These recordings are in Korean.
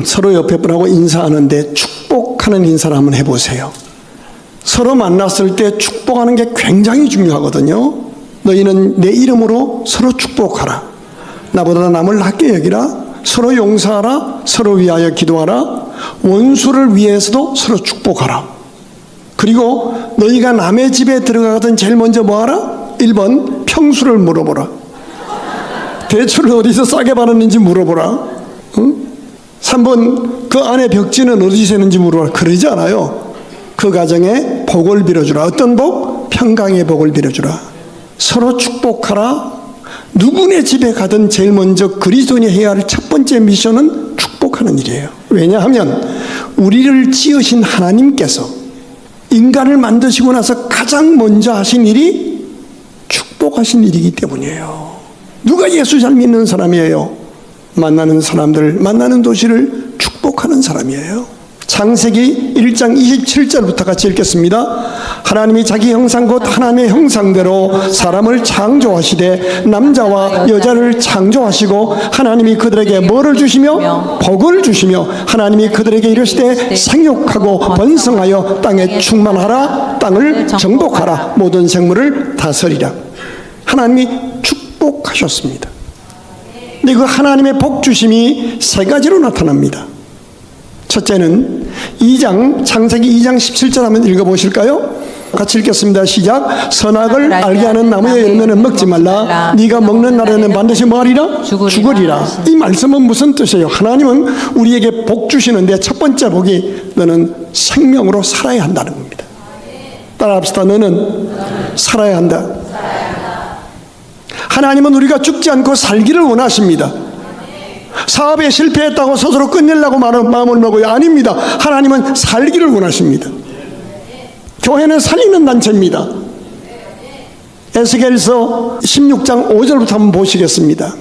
서로 옆에 분하고 인사하는데 축복하는 인사를 한번 해보세요. 서로 만났을 때 축복하는 게 굉장히 중요하거든요. 너희는 내 이름으로 서로 축복하라. 나보다 남을 낮게 여기라. 서로 용서하라. 서로 위하여 기도하라. 원수를 위해서도 서로 축복하라. 그리고 너희가 남의 집에 들어가거든 제일 먼저 뭐하라? 1번 평수를 물어보라. 대출을 어디서 싸게 받았는지 물어보라. 응? 3번 그 안에 벽지는 어디서 했는지 물어보라. 그러지 않아요. 그 가정에 복을 빌어주라. 어떤 복? 평강의 복을 빌어주라. 서로 축복하라. 누구네 집에 가든 제일 먼저 그리스도인이 해야 할 첫 번째 미션은 축복하는 일이에요. 왜냐하면 우리를 지으신 하나님께서 인간을 만드시고 나서 가장 먼저 하신 일이 축복하신 일이기 때문이에요. 누가 예수 잘 믿는 사람이에요? 만나는 사람들, 만나는 도시를 축복하는 사람이에요. 창세기 1장 27절부터 같이 읽겠습니다. 하나님이 자기 형상 곧 하나님의 형상대로 사람을 창조하시되 남자와 여자를 창조하시고 하나님이 그들에게 뭐를 주시며 복을 주시며 하나님이 그들에게 이르시되 생육하고 번성하여 땅에 충만하라. 땅을 정복하라. 모든 생물을 다스리라. 하나님이 축복하셨습니다. 근데 그 하나님의 복 주심이 세 가지로 나타납니다. 첫째는 창세기 2장 17절 한번 읽어보실까요? 같이 읽겠습니다. 시작. 선악을 알게 하는 나무의 열매는 먹지 말라. 네가 먹는 날에는 반드시 뭐하리라? 죽으리라. 이 말씀은 무슨 뜻이에요? 하나님은 우리에게 복 주시는데 첫 번째 복이 너는 생명으로 살아야 한다는 겁니다. 따라합시다. 너는 살아야 한다. 하나님은 우리가 죽지 않고 살기를 원하십니다. 사업에 실패했다고 스스로 끝내려고 마음을 먹어요? 아닙니다. 하나님은 살기를 원하십니다. 교회는 살리는 단체입니다. 에스겔서 16장 5절부터 한번 보시겠습니다.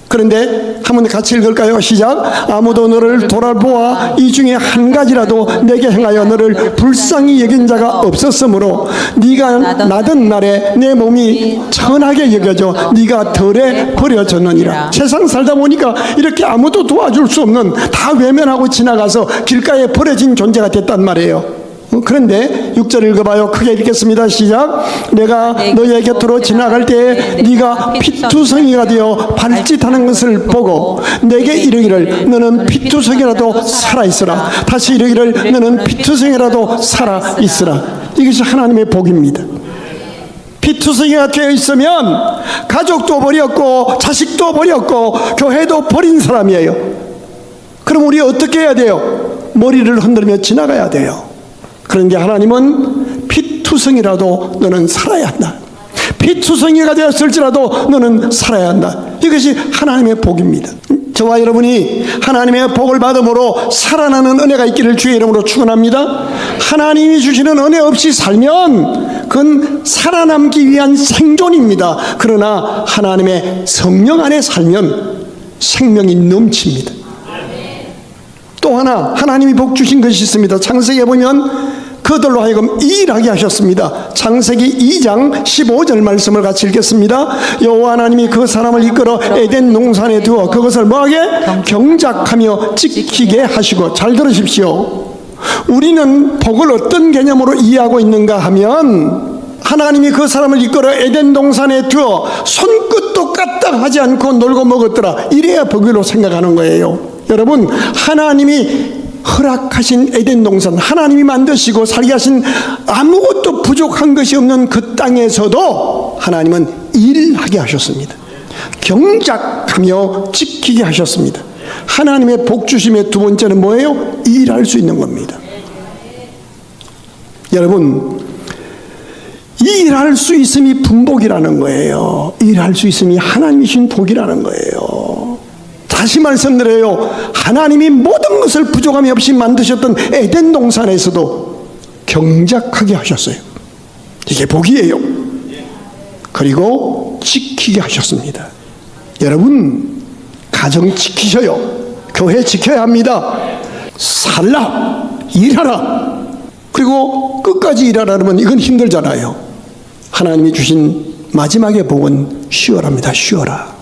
그런데 한번 같이 읽을까요? 시작. 아무도 너를 돌아보아 이 중에 한 가지라도 내게 행하여 너를 불쌍히 여긴 자가 없었으므로 네가 나던 날에 내 몸이 천하게 여겨져 네가 덜에 버려졌느니라. 세상 살다 보니까 이렇게 아무도 도와줄 수 없는, 다 외면하고 지나가서 길가에 버려진 존재가 됐단 말이에요. 그런데 6절 읽어봐요. 크게 읽겠습니다. 시작. 내가 너의 곁으로 지나갈 때에 네가 피투성이가 되어 발짓하는 것을 보고 내게 이르기를 너는 피투성이라도 살아있으라. 다시 이르기를 너는 피투성이라도 살아있으라. 이것이 하나님의 복입니다. 피투성이가 되어 있으면 가족도 버렸고 자식도 버렸고 교회도 버린 사람이에요. 그럼 우리 어떻게 해야 돼요? 머리를 흔들며 지나가야 돼요. 그런데 하나님은 피투성이라도 너는 살아야 한다. 피투성이가 되었을지라도 너는 살아야 한다. 이것이 하나님의 복입니다. 저와 여러분이 하나님의 복을 받음으로 살아나는 은혜가 있기를 주의 이름으로 축원합니다. 하나님이 주시는 은혜 없이 살면 그건 살아남기 위한 생존입니다. 그러나 하나님의 성령 안에 살면 생명이 넘칩니다. 또 하나 하나님이 복 주신 것이 있습니다. 창세기에 보면 그들로 하여금 일하게 하셨습니다. 창세기 2장 15절 말씀을 같이 읽겠습니다. 여호와 하나님이 그 사람을 이끌어 에덴 동산에 두어 그것을 뭐하게? 경작하며 지키게 하시고. 잘 들으십시오. 우리는 복을 어떤 개념으로 이해하고 있는가 하면 하나님이 그 사람을 이끌어 에덴 동산에 두어 손끝도 까딱하지 않고 놀고 먹었더라. 이래야 복으로 생각하는 거예요. 여러분, 하나님이 허락하신 에덴 동산, 하나님이 만드시고 살게 하신 아무것도 부족한 것이 없는 그 땅에서도 하나님은 일하게 하셨습니다. 경작하며 지키게 하셨습니다. 하나님의 복 주심의 두 번째는 뭐예요? 일할 수 있는 겁니다. 여러분, 일할 수 있음이 분복이라는 거예요. 일할 수 있음이 하나님이 주신 복이라는 거예요. 다시 말씀드려요. 하나님이 모든 것을 부족함이 없이 만드셨던 에덴 동산에서도 경작하게 하셨어요. 이게 복이에요. 그리고 지키게 하셨습니다. 여러분, 가정 지키셔요. 교회 지켜야 합니다. 살라, 일하라. 그리고 끝까지 일하라 그러면 이건 힘들잖아요. 하나님이 주신 마지막의 복은 쉬어랍니다. 쉬어라.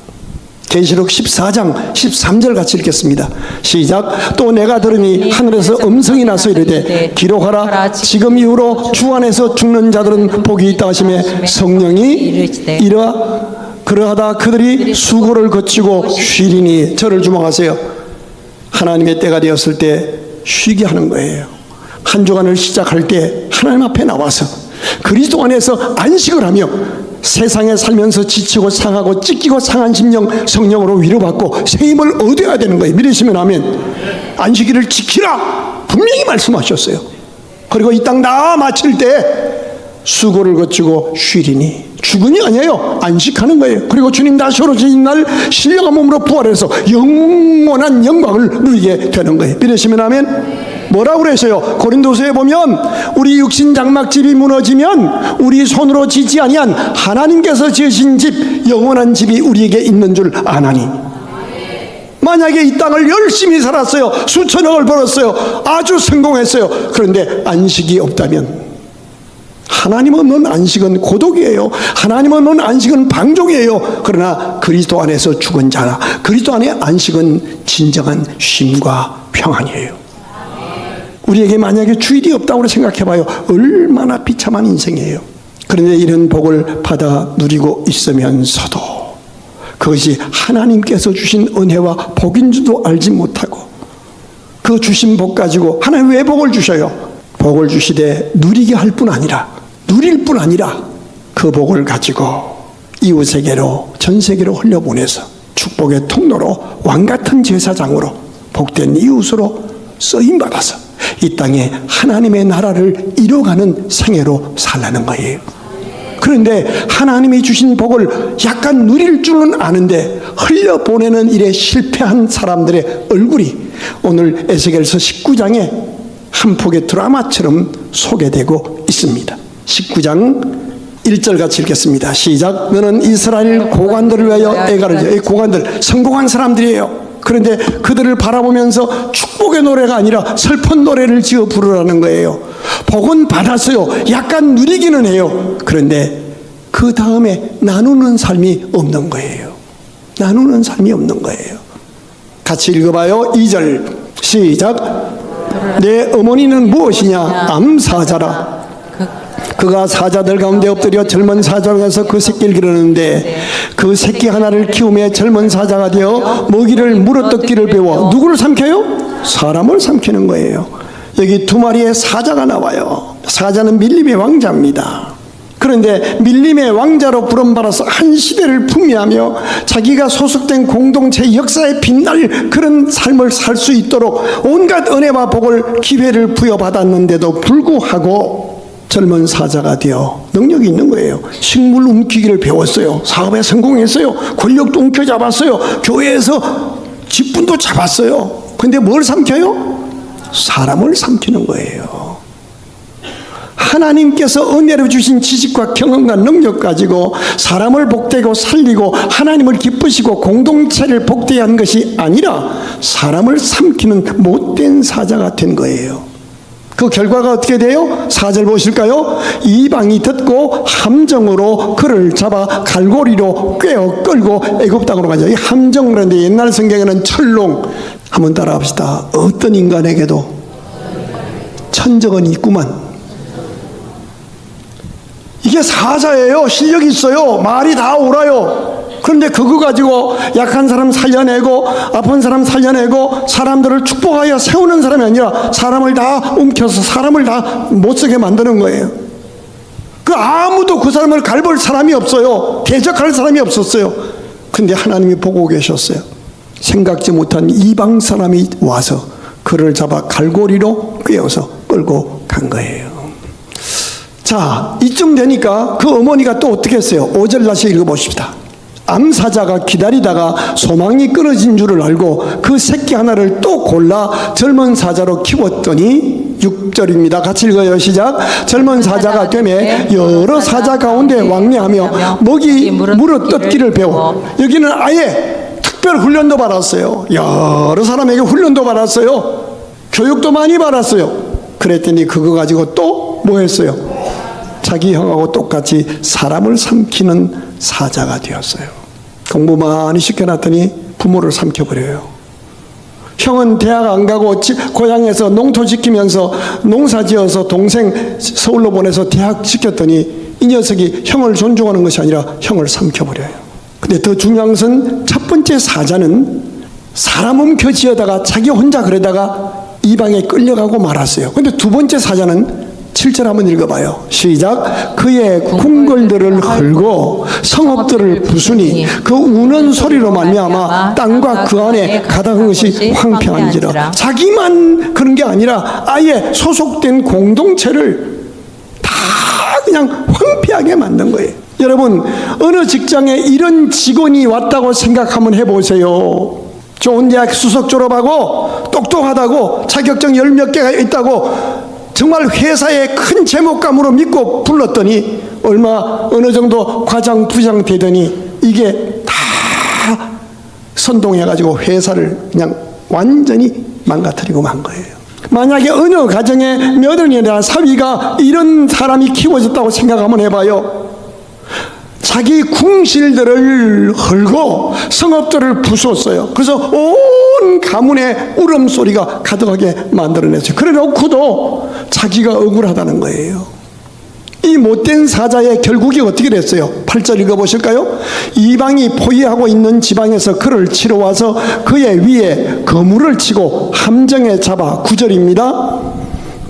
계시록 14장 13절 같이 읽겠습니다. 시작. 또 내가 들으니 하늘에서 음성이 나서 이르되 기록하라. 지금 이후로 주 안에서 죽는 자들은 복이 있다 하시매 성령이 이르라. 그러하다 그들이 수고를 거치고 쉬리니. 저를 주목하세요. 하나님의 때가 되었을 때 쉬게 하는 거예요. 한 주간을 시작할 때 하나님 앞에 나와서 그리스도 안에서 안식을 하며 세상에 살면서 지치고 상하고 찢기고 상한 심령 성령으로 위로받고 새 힘을 얻어야 되는 거예요. 믿으시면 아멘. 안식일을 지키라 분명히 말씀하셨어요. 그리고 이 땅 다 마칠 때 수고를 거치고 쉬리니. 죽음이 아니에요. 안식하는 거예요. 그리고 주님 다시 오시는 날 신령한 몸으로 부활해서 영원한 영광을 누리게 되는 거예요. 믿으시면 아멘. 뭐라고 그러세요? 고린도서에 보면 우리 육신 장막집이 무너지면 우리 손으로 짓지 아니한 하나님께서 지으신 집 영원한 집이 우리에게 있는 줄 아나니. 만약에 이 땅을 열심히 살았어요. 수천억을 벌었어요. 아주 성공했어요. 그런데 안식이 없다면, 하나님 없는 안식은 고독이에요. 하나님 없는 안식은 방종이에요. 그러나 그리스도 안에서 죽은 자나 그리스도 안의 안식은 진정한 쉼과 평안이에요. 우리에게 만약에 주일이 없다고 생각해봐요. 얼마나 비참한 인생이에요. 그런데 이런 복을 받아 누리고 있으면서도 그것이 하나님께서 주신 은혜와 복인 줄도 알지 못하고 그 주신 복 가지고 하나님 왜 복을 주셔요? 복을 주시되 누리게 할 뿐 아니라, 누릴 뿐 아니라 그 복을 가지고 이웃에게로 전 세계로 흘려보내서 축복의 통로로 왕같은 제사장으로 복된 이웃으로 쓰임받아서 이 땅에 하나님의 나라를 이뤄가는 생애로 살라는 거예요. 그런데 하나님이 주신 복을 약간 누릴 줄은 아는데 흘려보내는 일에 실패한 사람들의 얼굴이 오늘 에스겔서 19장에 한 폭의 드라마처럼 소개되고 있습니다. 19장 1절 같이 읽겠습니다. 시작. 너는 이스라엘 고관들을 위하여 애가를 지어. 이 고관들 성공한 사람들이에요. 그런데 그들을 바라보면서 축복의 노래가 아니라 슬픈 노래를 지어 부르라는 거예요. 복은 받았어요. 약간 누리기는 해요. 그런데 그 다음에 나누는 삶이 없는 거예요. 나누는 삶이 없는 거예요. 같이 읽어봐요. 2절 시작. 내 어머니는 무엇이냐? 암사자라. 그가 사자들 가운데 엎드려 젊은 사자에서 그 새끼를 기르는데 그 새끼 하나를 키우며 젊은 사자가 되어 먹이를 물어뜯기를 배워. 누구를 삼켜요? 사람을 삼키는 거예요. 여기 두 마리의 사자가 나와요. 사자는 밀림의 왕자입니다. 그런데 밀림의 왕자로 부름받아서 한 시대를 풍미하며 자기가 소속된 공동체 역사에 빛날 그런 삶을 살 수 있도록 온갖 은혜와 복을 기회를 부여받았는데도 불구하고 젊은 사자가 되어 능력이 있는 거예요. 식물 움키기를 배웠어요. 사업에 성공했어요. 권력도 움켜잡았어요. 교회에서 직분도 잡았어요. 근데 뭘 삼켜요? 사람을 삼키는 거예요. 하나님께서 은혜로 주신 지식과 경험과 능력 가지고 사람을 복되고 살리고 하나님을 기쁘시고 공동체를 복되게 한 것이 아니라 사람을 삼키는 못된 사자가 된 거예요. 그 결과가 어떻게 돼요? 4절 보실까요? 이방이 듣고 함정으로 그를 잡아 갈고리로 꿰어 끌고 애굽 땅으로 가죠. 이 함정이라는데 옛날 성경에는 철롱. 한번 따라합시다. 어떤 인간에게도 천적은 있구만. 이게 사자예요. 실력이 있어요. 말이 다 옳아요. 그런데 그거 가지고 약한 사람 살려내고 아픈 사람 살려내고 사람들을 축복하여 세우는 사람이 아니라 사람을 다 움켜서 사람을 다 못쓰게 만드는 거예요. 그 아무도 그 사람을 갈볼 사람이 없어요. 대적할 사람이 없었어요. 근데 하나님이 보고 계셨어요. 생각지 못한 이방 사람이 와서 그를 잡아 갈고리로 꿰어서 끌고 간 거예요. 자, 이쯤 되니까 그 어머니가 또 어떻게 했어요? 5절 다시 읽어봅시다. 암사자가 기다리다가 소망이 끊어진 줄을 알고 그 새끼 하나를 또 골라 젊은 사자로 키웠더니 6절입니다. 같이 읽어요. 시작. 젊은 사자가 되매 여러 사자 가운데 왕래하며 먹이 물어뜯기를 배워. 여기는 아예 특별 훈련도 받았어요. 여러 사람에게 훈련도 받았어요. 교육도 많이 받았어요. 그랬더니 그거 가지고 또 뭐 했어요? 자기 형하고 똑같이 사람을 삼키는 사자가 되었어요. 공부 많이 시켜놨더니 부모를 삼켜버려요. 형은 대학 안 가고 고향에서 농토 지키면서 농사지어서 동생 서울로 보내서 대학 시켰더니 이 녀석이 형을 존중하는 것이 아니라 형을 삼켜버려요. 근데 더 중요한 것은 첫 번째 사자는 사람 움켜쥐어다가 자기 혼자 그러다가 이방에 끌려가고 말았어요. 근데 두 번째 사자는 7절 한번 읽어봐요. 시작. 그의 궁궐들을 헐고 성읍들을 부수니 그 우는 소리로 말미암아 땅과 그 안에 가득한 것이 황폐한지라. 자기만 그런 게 아니라 아예 소속된 공동체를 다 그냥 황폐하게 만든 거예요. 여러분, 어느 직장에 이런 직원이 왔다고 생각 한번 해보세요. 좋은 대학 수석 졸업하고 똑똑하다고 자격증 열 몇 개가 있다고 정말 회사의 큰 제목감으로 믿고 불렀더니 어느 정도 과장 부장 되더니 이게 다 선동해가지고 회사를 그냥 완전히 망가뜨리고 만 거예요. 만약에 어느 가정에 며느리나 사위가 이런 사람이 키워졌다고 생각 한번 해봐요. 자기 궁실들을 헐고 성읍들을 부수었어요. 그래서 온 가문의 울음소리가 가득하게 만들어냈어요. 그래 놓고도 자기가 억울하다는 거예요. 이 못된 사자의 결국이 어떻게 됐어요? 8절 읽어보실까요? 이방이 포위하고 있는 지방에서 그를 치러 와서 그의 위에 거물을 치고 함정에 잡아 9절입니다.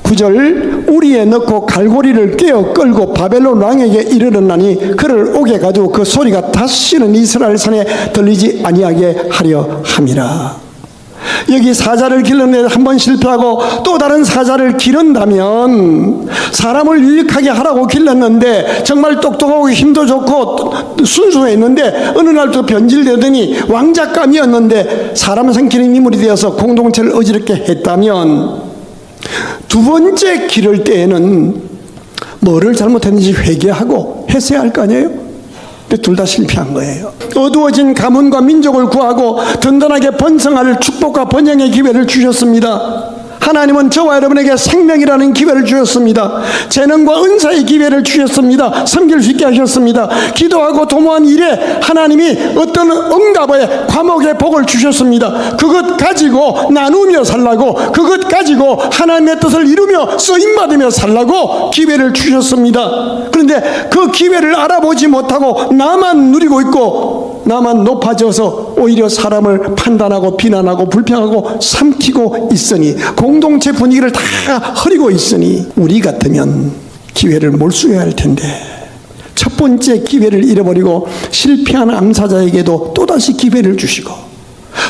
9절 우리에 넣고 갈고리를 꿰어 끌고 바벨론 왕에게 이르렀나니 그를 옥에 가두고 그 소리가 다시는 이스라엘 산에 들리지 아니하게 하려 함이라. 여기 사자를 기르는데 한 번 실패하고 또 다른 사자를 기른다면 사람을 유익하게 하라고 길렀는데 정말 똑똑하고 힘도 좋고 순수했는데 어느 날 또 변질되더니 왕작감이었는데 사람 삼키는 인물이 되어서 공동체를 어지럽게 했다면 두 번째 기를 때에는 뭐를 잘못했는지 회개하고 했어야 할 거 아니에요? 근데 둘 다 실패한 거예요. 어두워진 가문과 민족을 구하고 든든하게 번성할 축복과 번영의 기회를 주셨습니다. 하나님은 저와 여러분에게 생명이라는 기회를 주셨습니다. 재능과 은사의 기회를 주셨습니다. 섬길 수 있게 하셨습니다. 기도하고 도모한 일에 하나님이 어떤 응답의 과목의 복을 주셨습니다. 그것 가지고 나누며 살라고, 그것 가지고 하나님의 뜻을 이루며 쓰임받으며 살라고 기회를 주셨습니다. 그런데 그 기회를 알아보지 못하고 나만 누리고 있고 나만 높아져서 오히려 사람을 판단하고 비난하고 불평하고 삼키고 있으니, 공동체 분위기를 다 흐리고 있으니 우리 같으면 기회를 몰수해야 할 텐데 첫 번째 기회를 잃어버리고 실패한 암사자에게도 또다시 기회를 주시고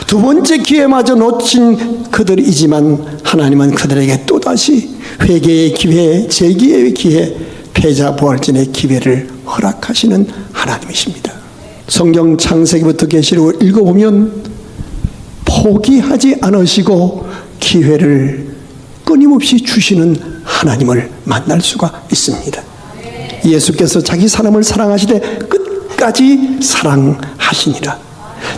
두 번째 기회마저 놓친 그들이지만 하나님은 그들에게 또다시 회개의 기회, 재기의 기회, 패자부활전의 기회를 허락하시는 하나님이십니다. 성경 창세기부터 계시록을 읽어보면 포기하지 않으시고 기회를 끊임없이 주시는 하나님을 만날 수가 있습니다. 예수께서 자기 사람을 사랑하시되 끝까지 사랑하시니라.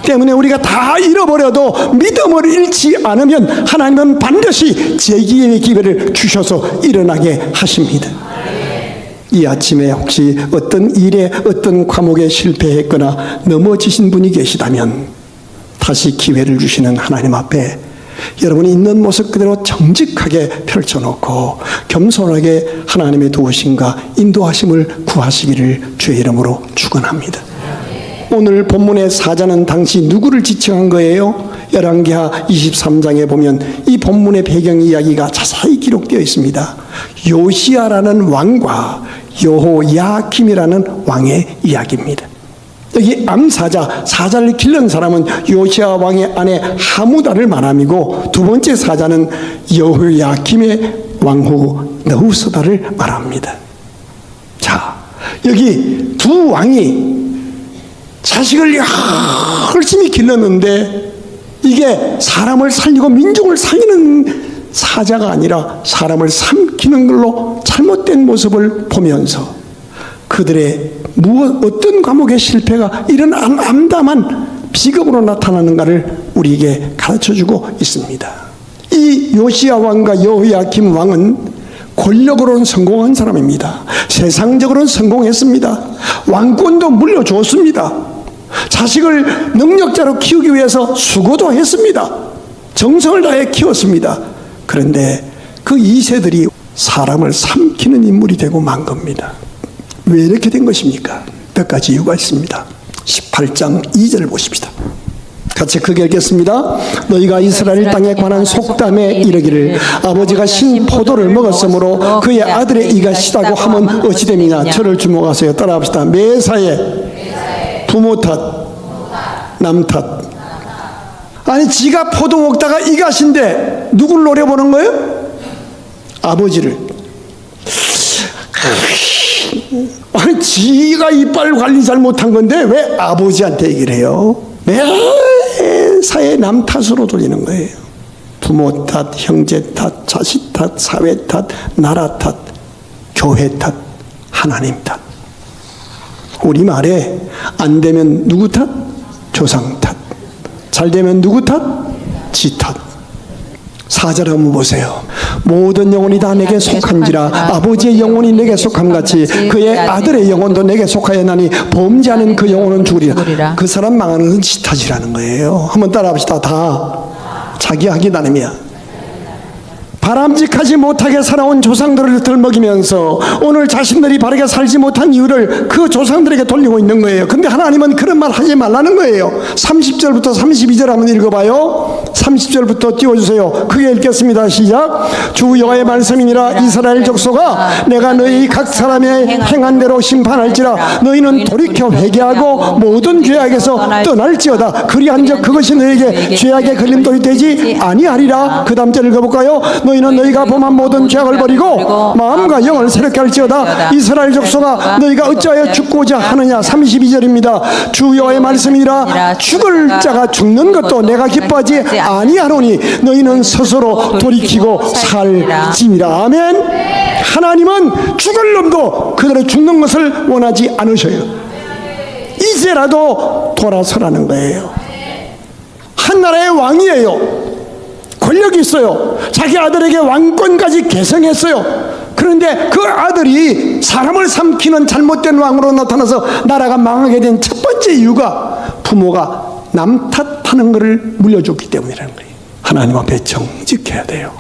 때문에 우리가 다 잃어버려도 믿음을 잃지 않으면 하나님은 반드시 재기의 기회를 주셔서 일어나게 하십니다. 이 아침에 혹시 어떤 일에 어떤 과목에 실패했거나 넘어지신 분이 계시다면 다시 기회를 주시는 하나님 앞에 여러분이 있는 모습 그대로 정직하게 펼쳐놓고 겸손하게 하나님의 도우심과 인도하심을 구하시기를 주의 이름으로 축원합니다. 오늘 본문의 사자는 당시 누구를 지칭한 거예요? 열왕기하 23장에 보면 이 본문의 배경 이야기가 자세히 기록되어 있습니다. 요시야라는 왕과 여호야김이라는 왕의 이야기입니다. 여기 암사자, 사자를 기른 사람은 요시야 왕의 아내 하무다를 말함이고 두 번째 사자는 여호야김의 왕후 느후스다를 말합니다. 자, 여기 두 왕이 자식을 열심히 길렀는데 이게 사람을 살리고 민족을 살리는 사자가 아니라 사람을 삼키는 걸로 잘못된 모습을 보면서 그들의 어떤 과목의 실패가 이런 암담한 비극으로 나타나는가를 우리에게 가르쳐주고 있습니다. 이 요시야 왕과 여호야김 왕은 권력으로는 성공한 사람입니다. 세상적으로는 성공했습니다. 왕권도 물려줬습니다. 자식을 능력자로 키우기 위해서 수고도 했습니다. 정성을 다해 키웠습니다. 그런데 그 2세들이 사람을 삼키는 인물이 되고 만 겁니다. 왜 이렇게 된 것입니까? 몇 가지 이유가 있습니다. 18장 2절을 보십시다. 같이 크게 읽겠습니다. 너희가 이스라엘 땅에 관한 속담에 이르기를 아버지가 신 포도를 먹었으므로 그의 아들의 이가 시다고 하면 어찌 됨이냐. 저를 주목하세요. 따라합시다. 매사에 부모 탓, 남 탓. 아니 지가 포도 먹다가 이가 신데 누굴 노려보는 거예요? 아버지를. 아니 지가 이빨 관리 잘못한 건데 왜 아버지한테 얘기를 해요? 매사에 남 탓으로 돌리는 거예요. 부모 탓, 형제 탓, 자식 탓, 사회 탓, 나라 탓, 교회 탓, 하나님 탓. 우리말에 안 되면 누구 탓? 조상 탓. 잘 되면 누구 탓? 지 탓. 4절 한번 보세요. 모든 영혼이 다 내게 속한지라 아버지의 영혼이 내게 속함같이 그의 아들의 영혼도 내게 속하였나니 범죄하는 그 영혼은 죽으리라. 그 사람 망하는 건 지 탓이라는 거예요. 한번 따라합시다. 다 자기 하기 나름이야. 바람직하지 못하게 살아온 조상들을 들먹이면서 오늘 자신들이 바르게 살지 못한 이유를 그 조상들에게 돌리고 있는 거예요. 근데 하나님은 그런 말 하지 말라는 거예요. 30절부터 32절 한번 읽어봐요. 30절부터 띄워주세요. 크게 읽겠습니다. 시작. 주 여호와의 말씀이니라. 이스라엘 족속아, 내가 너희 각 사람의 행한 대로 심판할지라. 너희는 돌이켜 회개하고 모든 죄악에서 떠날지어다. 그리한즉 그것이 너희에게 죄악의 걸림돌이 되지 아니하리라. 그 다음 절 읽어볼까요? 너희는 너희가 범한 모든 죄악을 버리고 마음과 영을 새롭게 할지어다. 이스라엘 족속아, 너희가 어찌하여 죽고자 하느냐. 32절입니다. 주 여호와의 말씀이니라. 죽을 자가 죽는 것도 내가 기뻐하지 아니하노니 너희는 스스로 돌이키고 살지니라. 아멘. 하나님은 죽을 놈도 그대로 죽는 것을 원하지 않으셔요. 이제라도 돌아서라는 거예요. 한 나라의 왕이에요. 권력이 있어요. 자기 아들에게 왕권까지 계승했어요. 그런데 그 아들이 사람을 삼키는 잘못된 왕으로 나타나서 나라가 망하게 된 첫 번째 이유가 부모가 남 탓하는 것을 물려줬기 때문이라는 거예요. 하나님 앞에 정직해야 돼요.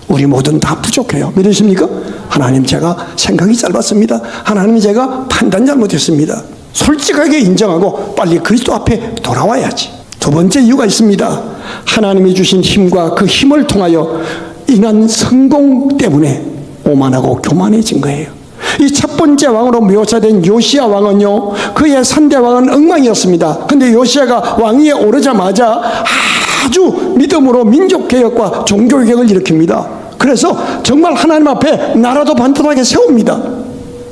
우리 모두는 다 부족해요. 믿으십니까? 하나님, 제가 생각이 짧았습니다. 하나님, 제가 판단 잘못했습니다. 솔직하게 인정하고 빨리 그리스도 앞에 돌아와야지. 두 번째 이유가 있습니다. 하나님이 주신 힘과 그 힘을 통하여 인한 성공 때문에 오만하고 교만해진 거예요. 이 첫 번째 왕으로 묘사된 요시야 왕은요, 그의 3대 왕은 엉망이었습니다. 근데 요시야가 왕위에 오르자마자 아주 믿음으로 민족개혁과 종교개혁을 일으킵니다. 그래서 정말 하나님 앞에 나라도 반듯하게 세웁니다.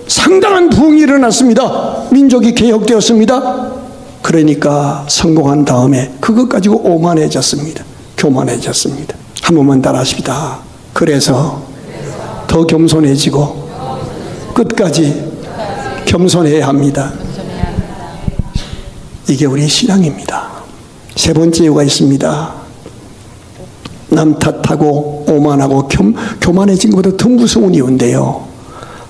상당한 부흥이 일어났습니다. 민족이 개혁되었습니다. 그러니까 성공한 다음에 그것 가지고 오만해졌습니다. 교만해졌습니다. 한 번만 따라하십시다. 그래서 더 겸손해지고 끝까지 겸손해야 합니다. 이게 우리 신앙입니다. 세 번째 이유가 있습니다. 남 탓하고 오만하고 교만해진 것보다 더 무서운 이유인데요.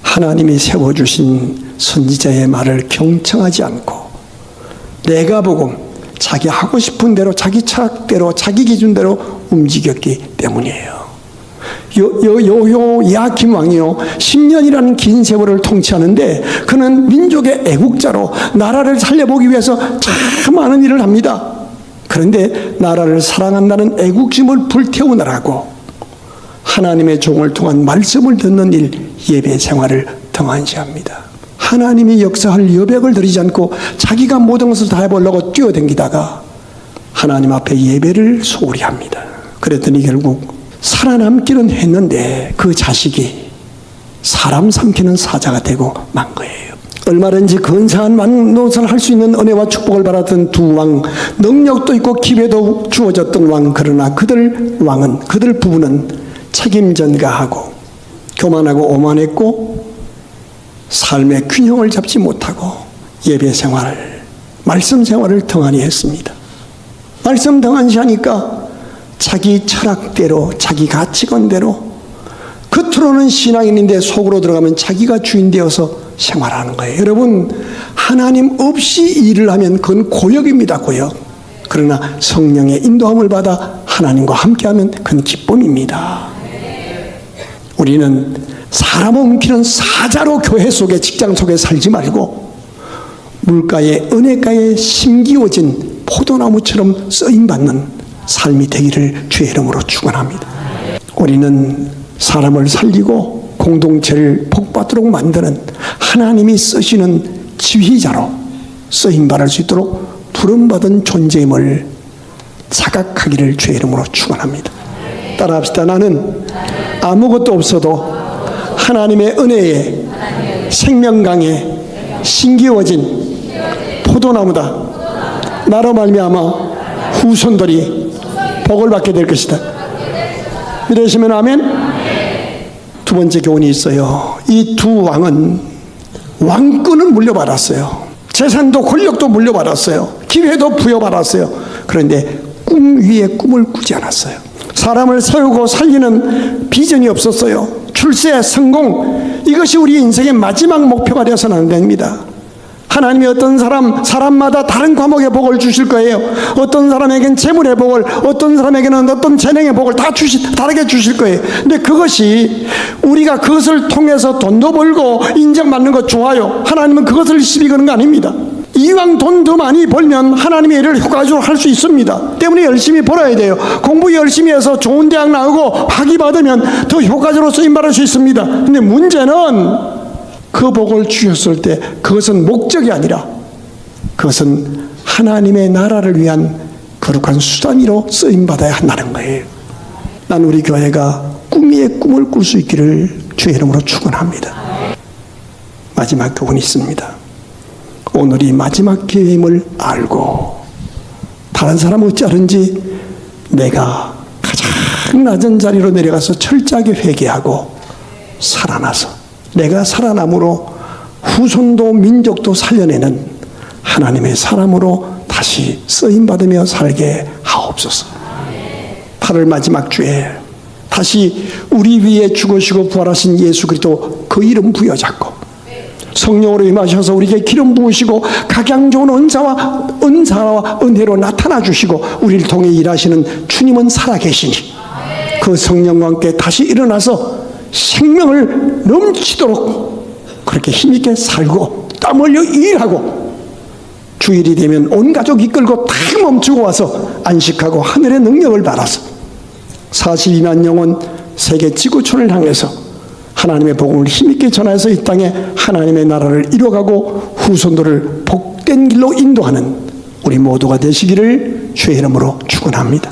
하나님이 세워주신 선지자의 말을 경청하지 않고 내가 보고 자기 하고 싶은 대로 자기 철학대로 자기 기준대로 움직였기 때문이에요. 여호야김 왕이요 10년이라는 긴 세월을 통치하는데 그는 민족의 애국자로 나라를 살려보기 위해서 참 많은 일을 합니다. 그런데 나라를 사랑한다는 애국심을 불태우느라고 하나님의 종을 통한 말씀을 듣는 일, 예배 생활을 등한시합니다. 하나님이 역사할 여백을 드리지 않고 자기가 모든 것을 다 해보려고 뛰어댕기다가 하나님 앞에 예배를 소홀히 합니다. 그랬더니 결국 살아남기는 했는데 그 자식이 사람 삼키는 사자가 되고 만 거예요. 얼마든지 근사한 왕노릇을 할 수 있는 은혜와 축복을 받았던 두 왕, 능력도 있고 기회도 주어졌던 왕, 그러나 그들 부부는 책임 전가하고 교만하고 오만했고 삶의 균형을 잡지 못하고 예배 생활을, 말씀 생활을 등한히 했습니다. 말씀 등한히 하니까 자기 철학대로, 자기 가치관대로, 겉으로는 신앙인인데 속으로 들어가면 자기가 주인 되어서 생활하는 거예요. 여러분, 하나님 없이 일을 하면 그건 고역입니다. 고역. 그러나 성령의 인도함을 받아 하나님과 함께하면 그건 기쁨입니다. 우리는 사람 옮기는 사자로 교회 속에, 직장 속에 살지 말고 물가에, 은혜가에 심기워진 포도나무처럼 쓰임받는 삶이 되기를 주의 이름으로 축원합니다. 우리는 사람을 살리고 공동체를 복받도록 만드는 하나님이 쓰시는 지휘자로 쓰임받을 수 있도록 부름받은 존재임을 자각하기를 주의 이름으로 축원합니다. 따라합시다. 나는 아무것도 없어도 하나님의 은혜에 생명강에 심기워진 포도나무다. 나로 말미암아 후손들이 복을 받게 될 것이다. 믿으시면 아멘. 두 번째 교훈이 있어요. 이 두 왕은 왕권을 물려받았어요. 재산도 권력도 물려받았어요. 기회도 부여받았어요. 그런데 꿈 위에 꿈을 꾸지 않았어요. 사람을 세우고 살리는 비전이 없었어요. 출세, 성공, 이것이 우리 인생의 마지막 목표가 되어서는 안 됩니다. 하나님이 어떤 사람마다 다른 과목의 복을 주실 거예요. 어떤 사람에게는 재물의 복을, 어떤 사람에게는 어떤 재능의 복을 다르게 주실 거예요. 근데 그것이 우리가 그것을 통해서 돈도 벌고 인정받는 것 좋아요. 하나님은 그것을 시비 거는 거 아닙니다. 이왕 돈 더 많이 벌면 하나님의 일을 효과적으로 할 수 있습니다. 때문에 열심히 벌어야 돼요. 공부 열심히 해서 좋은 대학 나오고 학위 받으면 더 효과적으로 쓰임받을 수 있습니다. 근데 문제는 그 복을 주셨을 때 그것은 목적이 아니라 그것은 하나님의 나라를 위한 거룩한 수단으로 쓰임받아야 한다는 거예요. 난 우리 교회가 꿈 위에 꿈을 꿀 수 있기를 주의 이름으로 축원합니다. 마지막 교훈이 있습니다. 오늘이 마지막 기회임을 알고 다른 사람 어찌하든지 내가 가장 낮은 자리로 내려가서 철저하게 회개하고 살아나서 내가 살아남으로 후손도 민족도 살려내는 하나님의 사람으로 다시 쓰임받으며 살게 하옵소서. 8월 마지막 주에 다시 우리 위에 죽으시고 부활하신 예수 그리스도 그 이름 부여잡고 성령으로 임하셔서 우리에게 기름 부으시고 각양 좋은 은사와 은혜로 나타나 주시고 우리를 통해 일하시는 주님은 살아계시니 그 성령과 함께 다시 일어나서 생명을 넘치도록 그렇게 힘있게 살고 땀 흘려 일하고 주일이 되면 온 가족 이끌고 다 멈추고 와서 안식하고 하늘의 능력을 받아서 42만 영혼 세계 지구촌을 향해서 하나님의 복음을 힘있게 전해서 이 땅에 하나님의 나라를 이뤄가고 후손들을 복된 길로 인도하는 우리 모두가 되시기를 주의 이름으로 축원합니다.